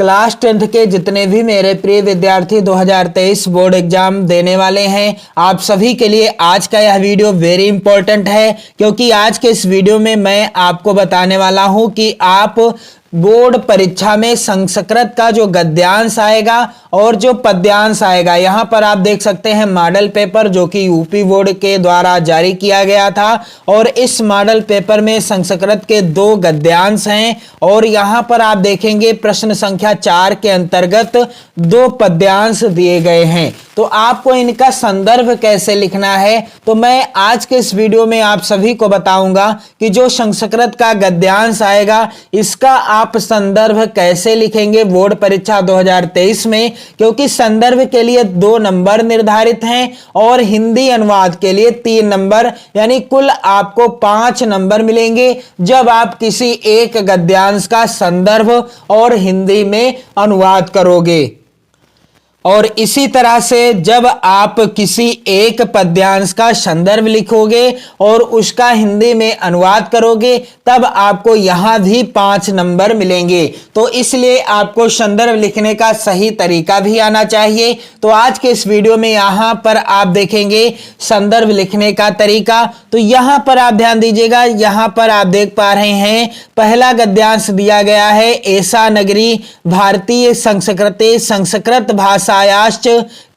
Class 10th के जितने भी मेरे प्रिय विद्यार्थी 2023 बोर्ड एग्जाम देने वाले हैं, आप सभी के लिए आज का यह वीडियो वेरी इंपॉर्टेंट है, क्योंकि आज के इस वीडियो में मैं आपको बताने वाला हूं कि आप बोर्ड परीक्षा में संस्कृत का जो गद्यांश आएगा और जो पद्यांश आएगा, यहां पर आप देख सकते हैं मॉडल पेपर जो कि यूपी बोर्ड के द्वारा जारी किया गया था और इस मॉडल पेपर में संस्कृत के 2 गद्यांश हैं और यहां पर आप देखेंगे प्रश्न संख्या 4 के अंतर्गत 2 पद्यांश दिए गए हैं। तो आपको इनका संदर्भ कैसे लिखना है, तो मैं आज के इस वीडियो में आप सभी को बताऊंगा कि जो संस्कृत का गद्यांश आएगा इसका आप संदर्भ कैसे लिखेंगे बोर्ड परीक्षा 2023 में, क्योंकि संदर्भ के लिए 2 नंबर निर्धारित हैं और हिंदी अनुवाद के लिए 3 नंबर, यानी कुल आपको 5 नंबर मिलेंगे जब आप किसी एक गद्यांश का संदर्भ और हिंदी में अनुवाद करोगे। और इसी तरह से जब आप किसी एक पद्यांश का संदर्भ लिखोगे और उसका हिंदी में अनुवाद करोगे तब आपको यहां भी 5 नंबर मिलेंगे। तो इसलिए आपको संदर्भ लिखने का सही तरीका भी आना चाहिए। तो आज के इस वीडियो में यहां पर आप देखेंगे संदर्भ लिखने का तरीका। तो यहां पर आप ध्यान दीजिएगा, यहां पर आप देख पा रहे हैं पहला गद्यांश दिया गया है, ऐसा नगरी भारतीय संस्कृते संस्कृत भाषायाश्च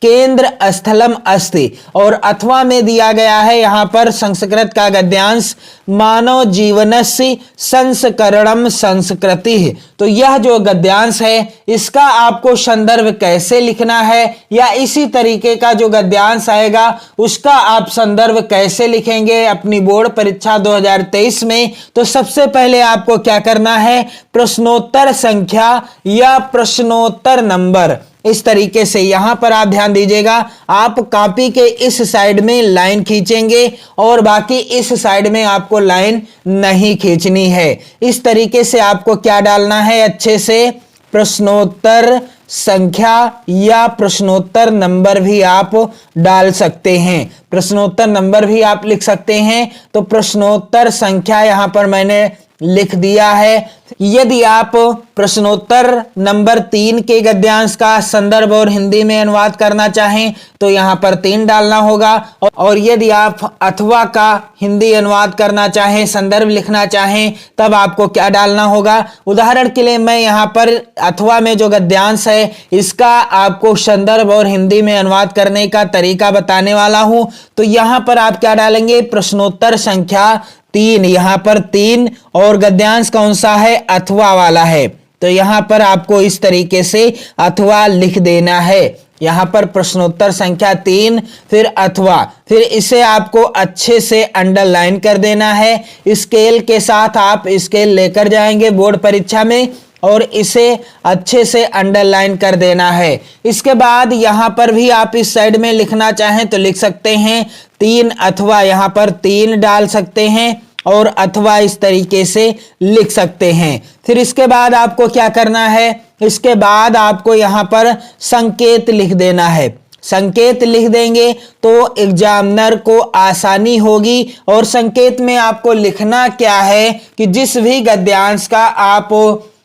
केंद्र स्थलम अस्ति, और अथवा में दिया गया है यहां पर संस्कृत का गद्यांश मानव जीवनस्य संस्करणम संस्कृति। तो यह जो गद्यांश है इसका आपको संदर्भ कैसे लिखना है या इसी तरीके का जो गद्यांश आएगा उसका आप संदर्भ कैसे लिखेंगे अपनी बोर्ड परीक्षा 2023 में। तो सबसे पहले आपको क्या करना है, प्रश्नोत्तर संख्या या प्रश्नोत्तर नंबर, इस तरीके से यहां पर आप ध्यान दीजिएगा, आप कॉपी के इस साइड में लाइन खींचेंगे और बाकी इस साइड में आपको लाइन नहीं खींचनी है। इस तरीके से आपको क्या डालना है, अच्छे से प्रश्नोत्तर संख्या या प्रश्नोत्तर नंबर भी आप डाल सकते हैं, प्रश्नोत्तर नंबर भी आप लिख सकते हैं। तो प्रश्नोत्तर संख्या यहां पर मैंने लिख दिया है। यदि आप प्रश्नोत्तर नंबर 3 के गद्यांश का संदर्भ और हिंदी में अनुवाद करना चाहें तो यहां पर 3 डालना होगा, और यदि आप अथवा का हिंदी अनुवाद करना चाहें, संदर्भ लिखना चाहें, तब आपको क्या डालना होगा। उदाहरण के लिए मैं यहां पर अथवा में जो गद्यांश है इसका आपको संदर्भ और हिंदी में अनुवाद करने का तरीका बताने वाला हूं। तो यहां पर आप क्या डालेंगे, प्रश्नोत्तर संख्या 3, यहां पर 3 और गद्यांश कौन सा है, अथवा वाला है। तो यहां पर आपको इस तरीके से अथवा लिख देना है, यहां पर प्रश्नोत्तर संख्या 3 फिर अथवा, फिर इसे आपको अच्छे से अंडरलाइन कर देना है। स्केल के साथ आप स्केल लेकर जाएंगे बोर्ड परीक्षा में और इसे अच्छे से अंडरलाइन कर देना है। इसके बाद यहां पर भी आप इस साइड में लिखना चाहें तो लिख सकते हैं 3 अथवा, यहां पर 3 डाल सकते हैं और अथवा इस तरीके से लिख सकते हैं। फिर इसके बाद आपको क्या करना है, इसके बाद आपको यहां पर संकेत लिख देना है। संकेत लिख देंगे तो एग्जामिनर को आसानी होगी। और संकेत में आपको लिखना क्या है कि जिस भी गद्यांश का आप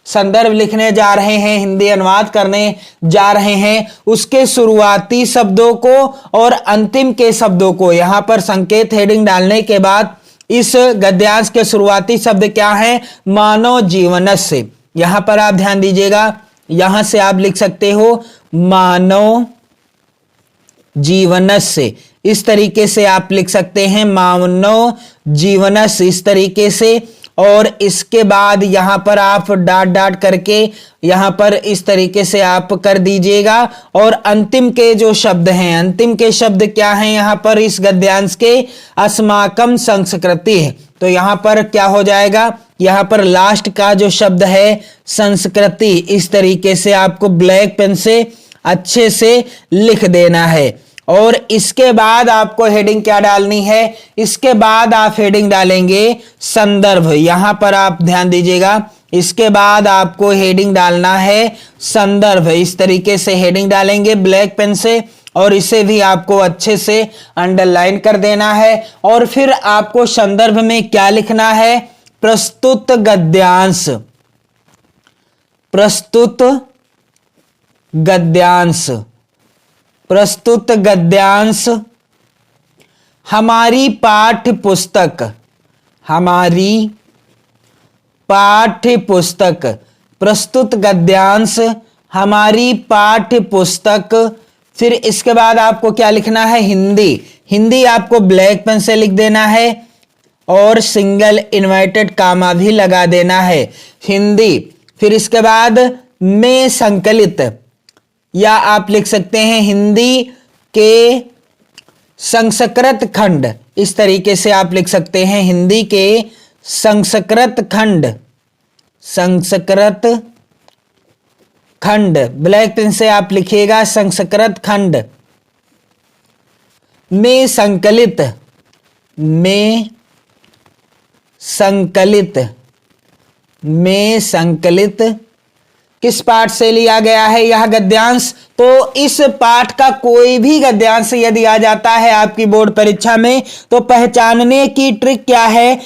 संदर्भ लिखने जा रहे हैं, हिंदी अनुवाद करने जा रहे हैं, उसके शुरुआती शब्दों को और अंतिम के शब्दों को यहां पर संकेत हेडिंग डालने के बाद इस गद्यांश के शुरुआती शब्द क्या है, मानव जीवनस्य। यहां पर आप ध्यान दीजिएगा, यहां से आप लिख सकते हो मानव जीवनस्य, इस तरीके से आप लिख सकते हैं मानव जीवनस्य, इस तरीके से। और इसके बाद यहां पर आप डॉट डॉट करके यहां पर इस तरीके से आप कर दीजिएगा। और अंतिम के जो शब्द हैं, अंतिम के शब्द क्या हैं यहां पर इस गद्यांश के, अस्माकम संस्कृति है। तो यहां पर क्या हो जाएगा, यहां पर लास्ट का जो शब्द है संस्कृति, इस तरीके से आपको ब्लैक पेन से अच्छे से लिख देना है। और इसके बाद आपको हेडिंग क्या डालनी है, इसके बाद आप हेडिंग डालेंगे संदर्भ। यहां पर आप ध्यान दीजिएगा, इसके बाद आपको हेडिंग डालना है संदर्भ, इस तरीके से हेडिंग डालेंगे ब्लैक पेन से और इसे भी आपको अच्छे से अंडरलाइन कर देना है। और फिर आपको संदर्भ में क्या लिखना है, प्रस्तुत गद्यांश, प्रस्तुत गद्यांश, प्रस्तुत गद्यांश हमारी पाठ्य पुस्तक, हमारी पाठ्य पुस्तक, प्रस्तुत गद्यांश हमारी पाठ्य पुस्तक। फिर इसके बाद आपको क्या लिखना है, हिंदी। हिंदी आपको ब्लैक पेन से लिख देना है और सिंगल इन्वर्टेड कामा भी लगा देना है, हिंदी। फिर इसके बाद में संकलित, या आप लिख सकते हैं हिंदी के संस्कृत खंड, इस तरीके से आप लिख सकते हैं हिंदी के संस्कृत खंड, संस्कृत खंड, ब्लैक पेन से आप लिखिएगा संस्कृत खंड। में संकलित, में संकलित, में संकलित किस पाठ से लिया गया है यह गद्यांश? तो इस पाठ का कोई भी गद्यांश यदि आ जाता है आपकी बोर्ड परीक्षा में तो पहचानने की ट्रिक क्या है,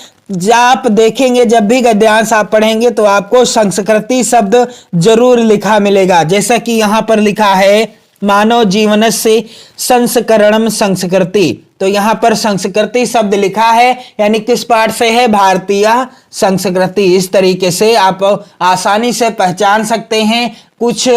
आप देखेंगे जब भी गद्यांश आप पढ़ेंगे तो आपको संस्कृति शब्द जरूर लिखा मिलेगा। जैसा कि यहां पर लिखा है मानव जीवनस्य संस्करणम संस्कृति, तो यहां पर संस्कृति शब्द लिखा है, यानी किस पाठ से है, भारतीय संस्कृति। इस तरीके से आप आसानी से पहचान सकते हैं कुछ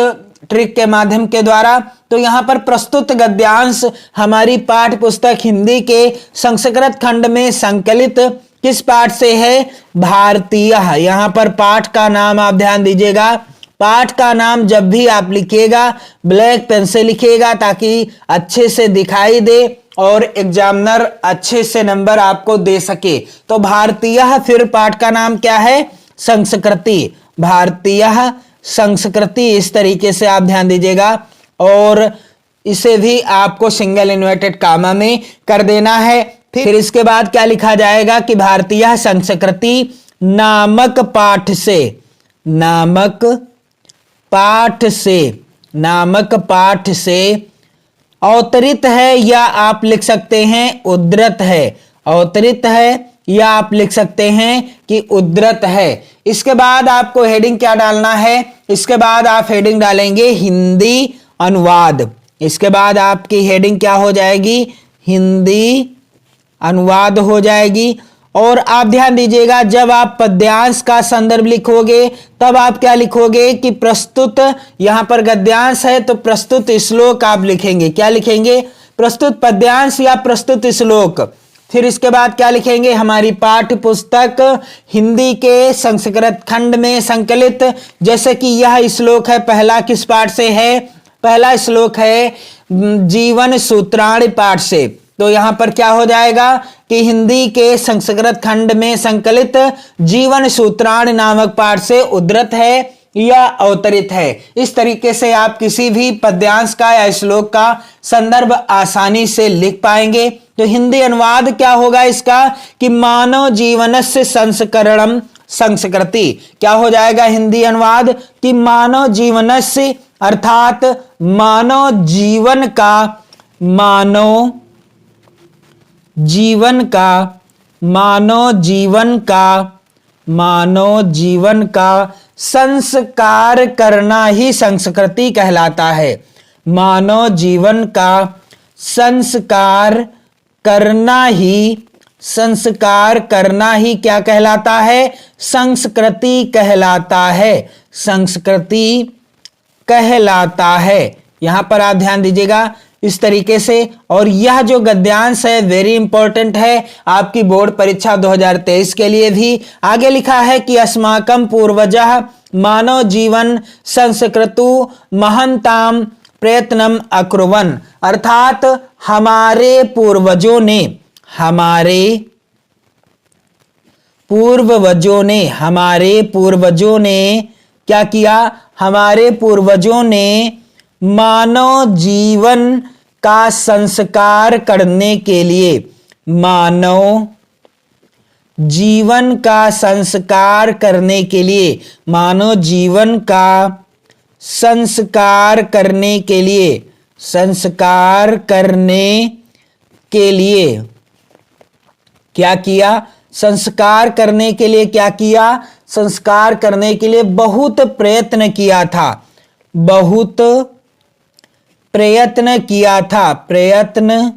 ट्रिक के माध्यम के द्वारा। तो यहां पर प्रस्तुत गद्यांश हमारी पाठ्य पुस्तक हिंदी के संस्कृत खंड में संकलित किस पाठ से है, भारतीय। यहां पर पाठ का नाम आप ध्यान दीजिएगा, पाठ का नाम जब भी आप लिखिएगा ब्लैक पेन से लिखिएगा ताकि अच्छे से दिखाई दे और एग्जामिनर अच्छे से नंबर आपको दे सके। तो भारतीय, फिर पाठ का नाम क्या है, संस्कृति, भारतीय संस्कृति, इस तरीके से आप ध्यान दीजिएगा। और इसे भी आपको सिंगल इन्वर्टेड कामा में कर देना है। फिर इसके बाद क्या लिखा जाएगा कि भारतीय संस्कृति नामक पाठ से, नामक पाठ से, नामक पाठ से अवतरित है, या आप लिख सकते हैं उद्धृत है, अवतरित है या आप लिख सकते हैं कि उद्धृत है। इसके बाद आपको हेडिंग क्या डालना है, इसके बाद आप हेडिंग डालेंगे हिंदी अनुवाद। इसके बाद आपकी हेडिंग क्या हो जाएगी, हिंदी अनुवाद हो जाएगी। और आप ध्यान दीजिएगा जब आप पद्यांश का संदर्भ लिखोगे तब आप क्या लिखोगे कि प्रस्तुत, यहां पर गद्यांश है तो प्रस्तुत श्लोक आप लिखेंगे, क्या लिखेंगे, प्रस्तुत पद्यांश या प्रस्तुत श्लोक। फिर इसके बाद क्या लिखेंगे, हमारी पाठ्य पुस्तक हिंदी के संस्कृत खंड में संकलित, जैसे कि यह श्लोक है, पहला किस पाठ से है, पहला श्लोक है जीवन सूत्राणि पाठ से। तो यहां पर क्या हो जाएगा कि हिंदी के संस्कृत खंड में संकलित जीवन सूत्राणि नामक पाठ से उद्धृत है या अवतरित है। इस तरीके से आप किसी भी पद्यांश का या श्लोक का संदर्भ आसानी से लिख पाएंगे। तो हिंदी अनुवाद क्या होगा इसका कि मानव जीवनस्य संस्करणम संस्कृति, क्या हो जाएगा हिंदी अनुवाद कि मानव जीवनस्य, अर्थात मानव जीवन का, मानव जीवन का, मानव जीवन का, मानव जीवन का संस्कार करना ही संस्कृति कहलाता है। मानव जीवन का संस्कार करना ही, संस्कार करना ही क्या कहलाता है, संस्कृति कहलाता है, संस्कृति कहलाता है। यहां पर आप ध्यान दीजिएगा इस तरीके से। और यह जो गद्यांश है वेरी इंपॉर्टेंट है आपकी बोर्ड परीक्षा 2023 के लिए भी। आगे लिखा है कि अस्माकं पूर्वजः मानव जीवन संस्कृतु महंताम प्रयत्नम अकुर्वन्, अर्थात हमारे पूर्वजों ने, हमारे पूर्वजों ने, हमारे पूर्वजों ने क्या किया, हमारे पूर्वजों ने मानव जीवन का संस्कार करने के लिए, मानव जीवन का संस्कार करने के लिए, मानव जीवन का संस्कार करने के लिए, संस्कार करने के लिए क्या किया, संस्कार करने के लिए क्या किया, संस्कार करने के लिए बहुत प्रयत्न किया था, बहुत प्रयत्न किया था। प्रयत्न,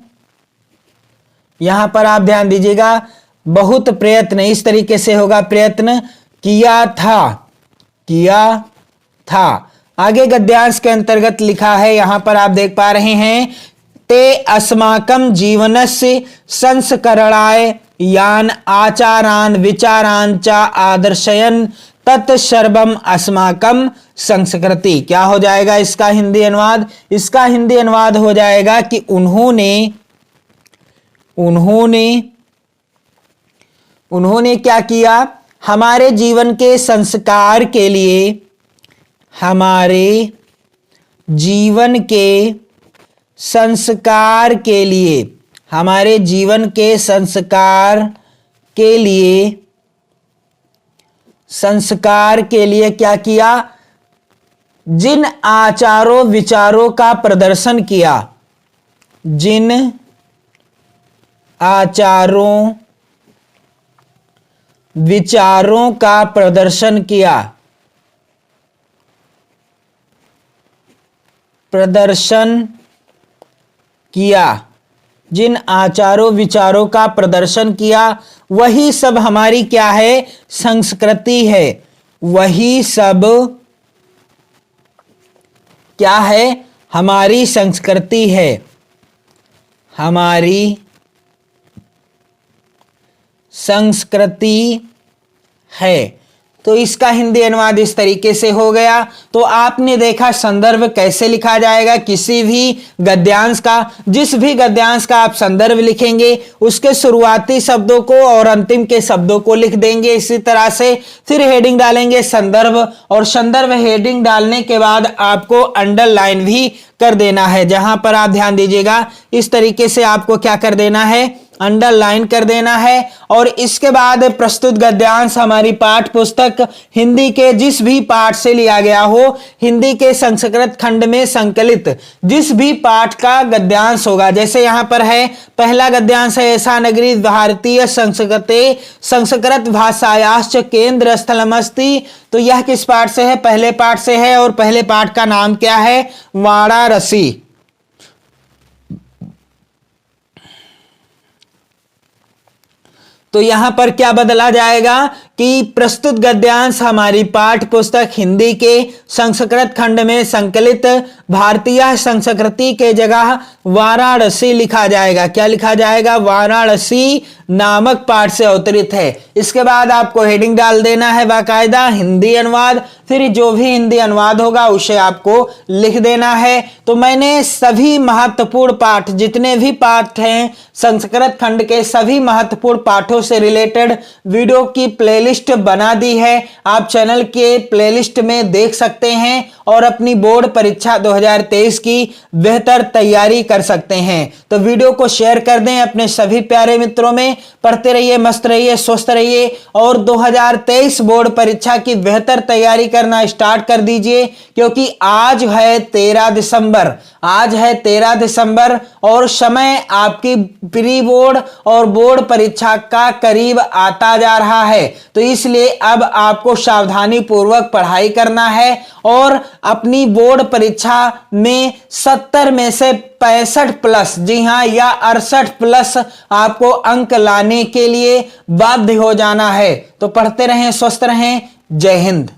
यहां पर आप ध्यान दीजिएगा, बहुत प्रयत्न इस तरीके से होगा, प्रयत्न किया था, किया था। आगे गद्यांश के अंतर्गत लिखा है, यहां पर आप देख पा रहे हैं, ते अस्माकं जीवनस्य संस्करणाय यान आचारान विचारान च आदर्शयन तत्सर्वम अस्माकं संस्कृति। क्या हो जाएगा इसका हिंदी अनुवाद? इसका हिंदी अनुवाद हो जाएगा कि उन्होंने क्या किया? हमारे जीवन के संस्कार के लिए, हमारे जीवन के संस्कार के लिए, हमारे जीवन के संस्कार के लिए, संस्कार के लिए क्या किया? जिन आचारों विचारों का प्रदर्शन किया, जिन आचारों विचारों का प्रदर्शन किया, जिन आचारों विचारों का प्रदर्शन किया, वही सब हमारी क्या है? संस्कृति है। वही सब क्या है? हमारी संस्कृति है, हमारी संस्कृति है। तो इसका हिंदी अनुवाद इस तरीके से हो गया। तो आपने देखा संदर्भ कैसे लिखा जाएगा। किसी भी गद्यांश का, जिस भी गद्यांश का आप संदर्भ लिखेंगे, उसके शुरुआती शब्दों को और अंतिम के शब्दों को लिख देंगे इसी तरह से। फिर हेडिंग डालेंगे संदर्भ, और संदर्भ हेडिंग डालने के बाद आपको अंडरलाइन भी कर देना है। जहां पर आप ध्यान दीजिएगा, इस तरीके से आपको क्या कर देना है? अंडरलाइन कर देना है। और इसके बाद प्रस्तुत गद्यांश हमारी पाठ पुस्तक हिंदी के जिस भी पाठ से लिया गया हो, हिंदी के संस्कृत खंड में संकलित जिस भी पाठ का गद्यांश होगा। जैसे यहां पर है, पहला गद्यांश है, ऐसा नगरी भारतीय संस्कृते संस्कृत भाषायाश्च केंद्र स्थलमस्ति। तो यह किस पाठ से है? पहले पाठ से है, और पहले पाठ का नाम क्या है? वाराणसी। तो यहां पर क्या बदला जाएगा कि प्रस्तुत गद्यांश हमारी पाठ पुस्तक हिंदी के संस्कृत खंड में संकलित भारतीय संस्कृति के जगह वाराणसी लिखा जाएगा। क्या लिखा जाएगा? वाराणसी नामक पाठ से अवतरित है। इसके बाद आपको हेडिंग डाल देना है बाकायदा हिंदी अनुवाद, फिर जो भी हिंदी अनुवाद होगा उसे आपको लिख देना है। तो मैंने सभी महत्वपूर्ण पाठ, जितने भी पाठ हैं संस्कृत खंड के, सभी महत्वपूर्ण पाठों से रिलेटेड वीडियो की प्लेलिस्ट बना दी है। आप चैनल के प्लेलिस्ट में देख सकते हैं और अपनी बोर्ड परीक्षा 2023 की बेहतर तैयारी कर सकते हैं। तो वीडियो को शेयर कर दें अपने सभी प्यारे मित्रों में। पढ़ते रहिए, मस्त रहिए, स्वस्थ रहिए, और 2023 बोर्ड परीक्षा की बेहतर तैयारी करना स्टार्ट कर दीजिए, क्योंकि आज है 13 दिसंबर, आज है 13 दिसंबर, और समय आपकी प्री बोर्ड और बोर्ड परीक्षा का करीब आता जा रहा है। तो इसलिए अब आपको सावधानी पूर्वक पढ़ाई करना है, और अपनी बोर्ड परीक्षा में 70 में से 65 प्लस, जी हां, या 68 प्लस आपको अंक लाने के लिए बाध्य हो जाना है। तो पढ़ते रहें, स्वस्थ रहें। जय हिंद।